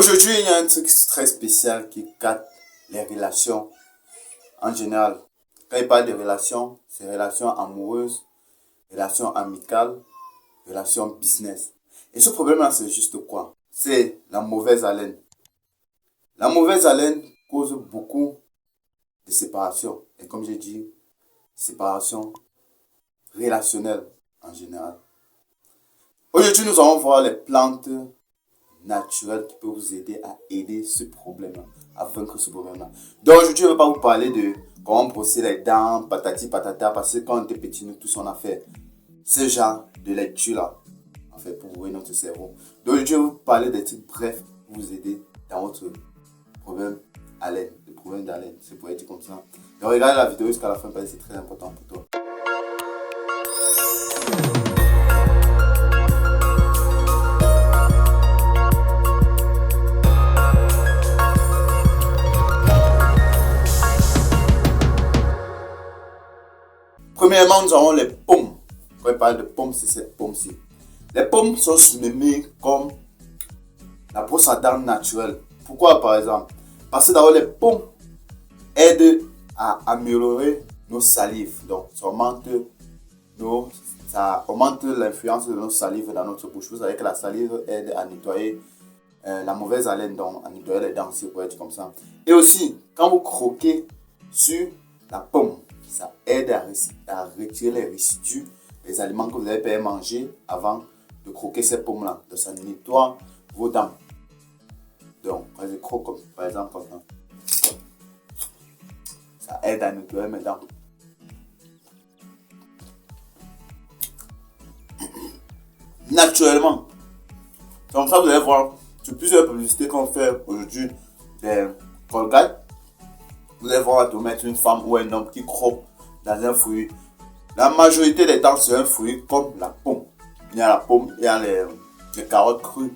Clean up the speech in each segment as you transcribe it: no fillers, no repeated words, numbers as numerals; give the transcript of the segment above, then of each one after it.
Aujourd'hui, il y a un truc très spécial qui capte les relations en général. Quand il parle de relations, c'est relations amoureuses, relations amicales, relations business. Et ce problème-là, c'est juste quoi? C'est la mauvaise haleine. La mauvaise haleine cause beaucoup de séparation. Et comme j'ai dit, séparation relationnelle en général. Aujourd'hui, nous allons voir les plantes naturelles qui peuvent vous aider à aider ce problème-là, à vaincre ce problème-là. Donc aujourd'hui, je ne vais pas vous parler de comment brosser les dents, patati patata, parce que quand on était petit, nous tous on a fait ce genre de lecture-là, en fait, pour ouvrir notre cerveau. Donc aujourd'hui, je vais vous parler des trucs brefs pour vous aider dans votre problème haleine, le problème d'haleine, c'est pour être comme ça. Donc regardez la vidéo jusqu'à la fin parce que c'est très important pour toi. Premièrement, nous avons les pommes. Quand on parle de pommes, c'est cette pomme-ci. Les pommes sont surnommées comme la brosse à dents naturelle. Pourquoi par exemple? Parce que d'abord les pommes aident à améliorer nos salives. Donc ça augmente l'influence de nos salives dans notre bouche. Vous savez que la salive aide à nettoyer la mauvaise haleine, donc à nettoyer les dents, si vous pouvez dire comme ça. Et aussi, quand vous croquez sur la pomme, ça aide à retirer les résidus, les aliments que vous avez pu manger avant de croquer ces pommes-là. Donc ça nettoie vos dents. Donc, quand je croque comme, par exemple comme ça aide à nettoyer mes dents. Naturellement. Comme ça, vous allez voir sur plusieurs publicités qu'on fait aujourd'hui des Colgate. Vous allez voir à mettre une femme ou un homme qui croque dans un fruit. La majorité des temps, c'est un fruit comme la pomme. Il y a la pomme, il y a les carottes crues.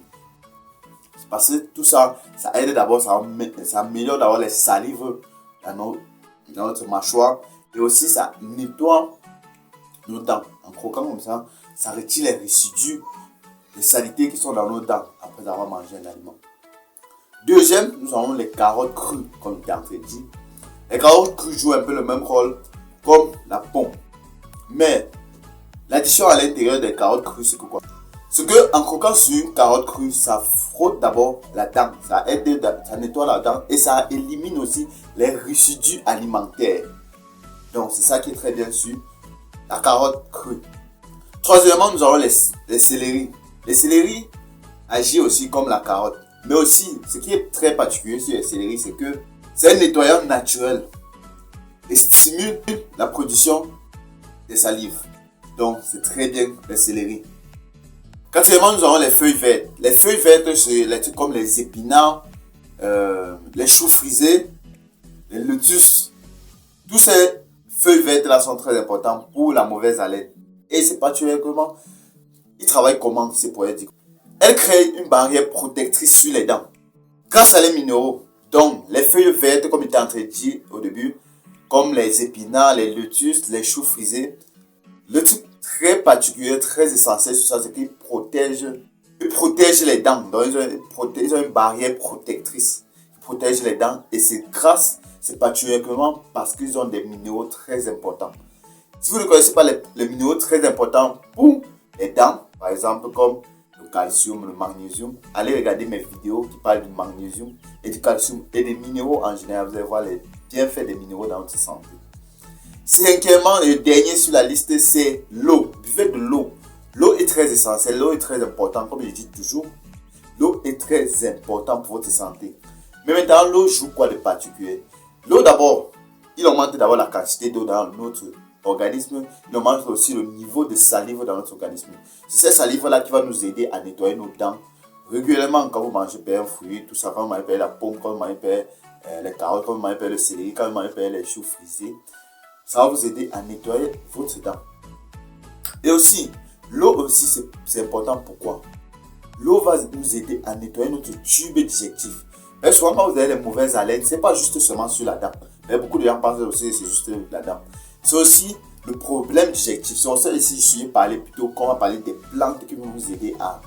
C'est parce que tout ça, ça aide d'abord, ça améliore d'abord les salives dans notre mâchoire. Et aussi, ça nettoie nos dents. En croquant comme ça, ça retire les résidus, les saletés qui sont dans nos dents après avoir mangé un aliment. Deuxième, nous avons les carottes crues, comme tu as dit. Les carottes crues jouent un peu le même rôle comme la pomme. Mais l'addition à l'intérieur des carottes crues, c'est quoi? C'est que en croquant sur une carotte crue, ça frotte d'abord la dent, ça aide, ça nettoie la dent et ça élimine aussi les résidus alimentaires. Donc c'est ça qui est très bien sur la carotte crue. Troisièmement, nous avons les céleris. Les céleris agissent aussi comme la carotte. Mais aussi, ce qui est très particulier sur les céleris, c'est que c'est un nettoyant naturel et stimule la production des salives. Donc, c'est très bien les céleris. Quatrièmement, nous avons les feuilles vertes. Les feuilles vertes, c'est les trucs comme les épinards, les choux frisés, les lotus. Tous ces feuilles vertes-là sont très importants pour la mauvaise haleine. Et c'est particulièrement, ils travaillent comment, c'est pour dire. Elles créent une barrière protectrice sur les dents grâce à les minéraux. Donc, les feuilles vertes, comme il était en train de dire au début, comme les épinards, les lotus, les choux frisés, le truc très particulier, très essentiel sur ça, c'est qu'ils protègent les dents. Donc, ils ont une barrière protectrice qui protège les dents. Et c'est particulièrement parce qu'ils ont des minéraux très importants. Si vous ne connaissez pas les minéraux très importants pour les dents, par exemple comme le calcium, le magnésium, allez regarder mes vidéos qui parlent du magnésium et du calcium et des minéraux en général. Vous allez voir les bienfaits des minéraux dans votre santé. Cinquièmement, le dernier sur la liste, c'est l'eau. Buvez de l'eau. L'eau est très essentielle, l'eau est très importante, comme je dis toujours. L'eau est très importante pour votre santé. Mais maintenant, l'eau joue quoi de particulier? L'eau d'abord, il augmente d'abord la quantité d'eau dans notre organisme. Il augmente aussi le niveau de salive dans notre organisme. C'est cette salive-là qui va nous aider à nettoyer nos dents régulièrement quand vous mangez un fruit, tout ça, quand vous mangez la pomme, quand vous mangez les carottes, quand vous mangez le céleri, quand vous mangez les choux frisés. Ça va vous aider à nettoyer votre dent. Et aussi, l'eau aussi c'est important. Pourquoi? L'eau va nous aider à nettoyer notre tube digestif. Mais souvent quand vous avez les mauvaises haleines, c'est pas juste seulement sur la dent. Mais beaucoup de gens pensent aussi que c'est juste la dent. C'est aussi le problème digestif. C'est pour ça ici je vais parler plutôt qu'on va parler des plantes qui vont vous aider à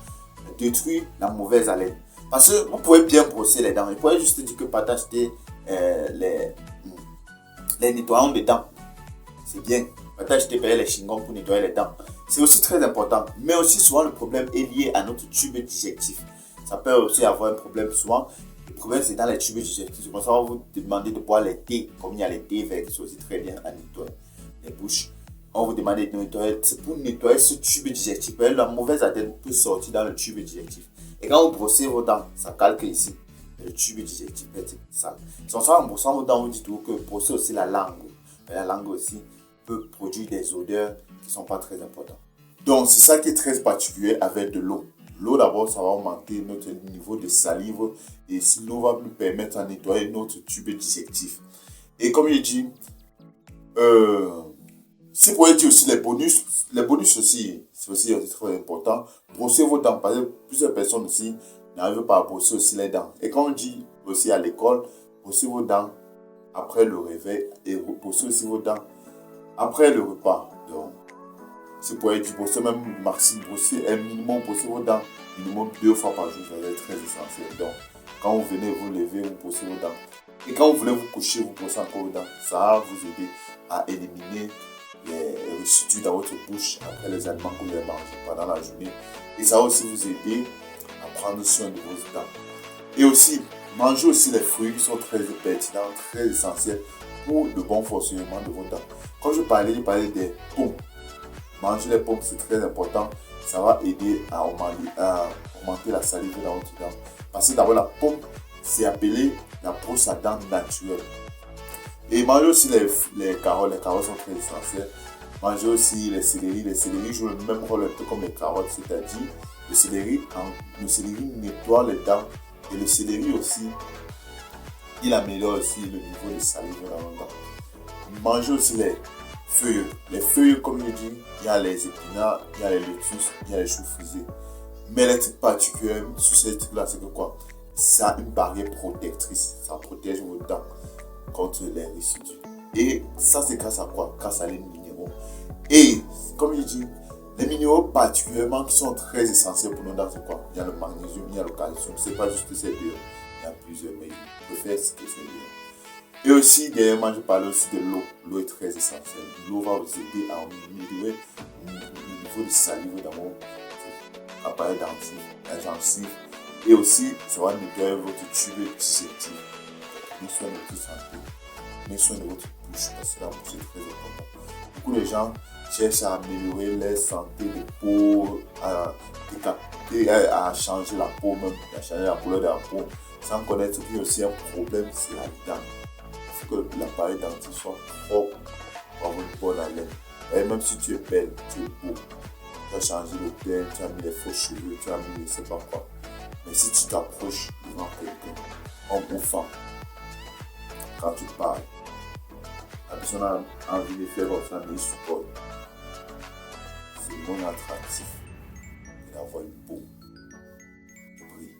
détruire la mauvaise haleine. Parce que vous pouvez bien brosser les dents. Vous pouvez juste dire que pas d'acheter les nettoyants de dents. C'est bien. Pas d'acheter les chewing-gums pour nettoyer les dents. C'est aussi très important. Mais aussi souvent le problème est lié à notre tube digestif. Ça peut aussi avoir un problème souvent. Le problème c'est dans les tubes digestifs. C'est pour ça qu'on va vous demander de boire les thés. Comme il y a les thés verts qui sont aussi très bien à nettoyer les bouches. On vous demande de nettoyer. C'est pour nettoyer ce tube digestif. La mauvaise haleine peut sortir dans le tube digestif. Et quand vous brossez vos dents, ça calque ici. Le tube digestif peut être sale. C'est pour ça en brossant vos dents, vous dites que brossez aussi la langue. Mais la langue aussi peut produire des odeurs qui ne sont pas très importantes. Donc c'est ça qui est très particulier avec de l'eau. L'eau d'abord, ça va augmenter notre niveau de salive et si l'eau va nous permettre de nettoyer notre tube digestif. Et comme je dis, si vous pouvez dire aussi les bonus aussi, c'est aussi très important. Brosser vos dents, parce que plusieurs personnes aussi n'arrivent pas à brosser aussi les dents. Et quand on dit aussi à l'école, brosser vos dents après le réveil et brosser aussi vos dents après le repas. Donc, si vous pouvez dire brosser même maximum, brosser un minimum, brosser vos dents minimum 2 fois par jour, ça va être très essentiel. Donc, quand vous venez vous lever, vous brossez vos dents. Et quand vous voulez vous coucher, vous brossez encore vos dents. Ça va vous aider à éliminer les résidus dans votre bouche après les aliments que vous avez mangés pendant la journée. Et ça va aussi vous aider à prendre soin de vos dents. Et aussi, manger aussi les fruits qui sont très pertinents, très essentiels pour le bon fonctionnement de vos dents. Quand je parlais des pommes. Manger les pommes, c'est très important. Ça va aider à augmenter la salive dans votre dent. Parce que d'abord, la pomme, c'est appelé la brosse à dents naturelle. Et manger aussi les carottes. Les carottes sont très essentielles. Manger aussi les céleris. Les céleris jouent le même rôle un peu comme les carottes. C'est-à-dire, le céleri nettoie les dents. Et le céleri aussi, il améliore aussi le niveau de salive dans nos dents. Manger aussi les feuilles. Les feuilles, comme je dis, il y a les épinards, il y a les lotus, il y a les choux frisés. Mais les trucs particuliers sur ces trucs-là, c'est que quoi? Ça a une barrière protectrice. Ça protège vos dents contre les résidus. Et ça, c'est grâce à quoi? Grâce à les minéraux. Et comme je dis, les minéraux particulièrement qui sont très essentiels pour nos dents, c'est quoi? Il y a le magnésium, il y a le calcium. C'est pas juste ces deux. Il y a plusieurs, mais je préfère citer ces deux. Et aussi, dernièrement, je parlais aussi de l'eau. L'eau est très essentielle. L'eau va vous aider à améliorer le niveau de salive dans vos appareils dentifrices, la gencive. Et aussi, ça va nettoyer votre tube digestif. Prenez soin de votre santé. Prenez soin de votre bouche parce que la bouche est très importante. Beaucoup de gens cherchent à améliorer leur santé de peau, à changer la peau même, à changer la couleur de la peau, sans connaître qu'il y a aussi un problème, c'est la dent. Il faut que l'appareil dentifrice soit propre pour avoir une bonne haleine. Et même si tu es belle, tu es beau, tu as changé le teint, tu as mis les faux cheveux, tu as mis les je sais pas quoi. Mais si tu t'approches devant quelqu'un en bouffant, quand tu parles, la personne a envie de faire comme ça, mais il supporte. C'est moins attractif que d'avoir une peau qui brille.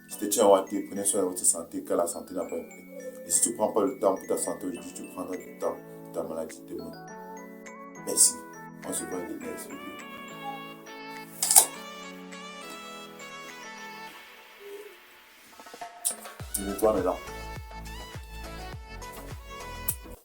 Si tu tiens à watté, prenez soin de votre santé, car la santé n'a pas de prix. Et si tu ne prends pas le temps pour ta santé aujourd'hui, tu prendras du temps pour ta maladie demain. Merci. On se voit dans les next vidéo. Dis-moi maintenant.